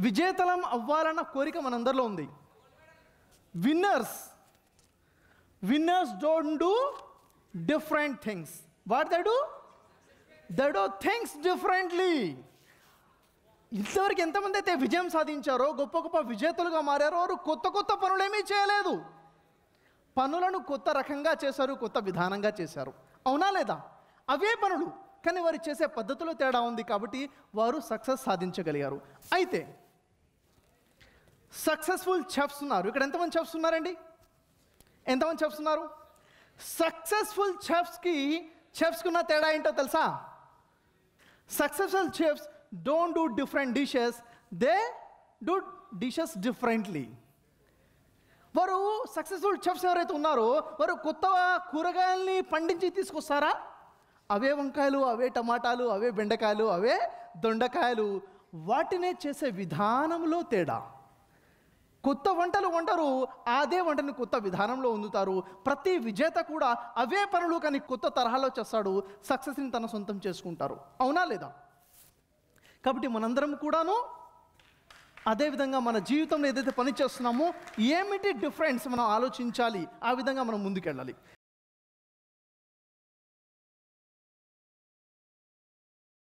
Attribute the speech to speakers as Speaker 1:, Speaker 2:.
Speaker 1: విజేతలం అవ్వాలన్న కోరిక మనందరిలో ఉంది. Winners don't do different things. What they do things differently. ఇంతవరకు ఎంతమంది అయితే విజయం సాధించారో, గొప్ప గొప్ప విజేతలుగా మారారో, వారు కొత్త కొత్త పనులేమీ చేయలేదు. పనులను కొత్త రకంగా చేశారు, కొత్త విధానంగా చేశారు. అవునా లేదా? అవే పనులు, కానీ వారు చేసే పద్ధతిలో తేడా ఉంది కాబట్టి వారు సక్సెస్ సాధించగలిగారు. అయితే సక్సెస్ఫుల్ చెఫ్స్ ఉన్నారు. ఇక్కడ ఎంతమంది చెఫ్స్ ఉన్నారండి? ఎంతమంది చెఫ్స్ ఉన్నారు? సక్సెస్ఫుల్ చెఫ్స్కి ఉన్న తేడా ఏంటో తెలుసా? Successful chefs don't do different dishes, they do dishes differently. వారు సక్సెస్ఫుల్ చెఫ్స్ ఎవరైతే ఉన్నారో వారు కొత్త కూరగాయల్ని పండించి తీసుకొస్తారా? అవే వంకాయలు, అవే టమాటాలు, అవే బెండకాయలు, అవే దొండకాయలు, వాటినే చేసే విధానంలో తేడా. కొత్త వంటలు వండరు, అదే వంటని కొత్త విధానంలో వండుతారు. ప్రతి విజేత కూడా అవే పనులు కానీ కొత్త తరహాలో చేస్తాడు, సక్సెస్ని తన సొంతం చేసుకుంటారు. అవునా లేదా? కాబట్టి మనందరం కూడాను అదేవిధంగా మన జీవితంలో ఏదైతే పని చేస్తున్నామో ఏమిటి డిఫరెన్స్ మనం ఆలోచించాలి, ఆ విధంగా మనం ముందుకెళ్ళాలి.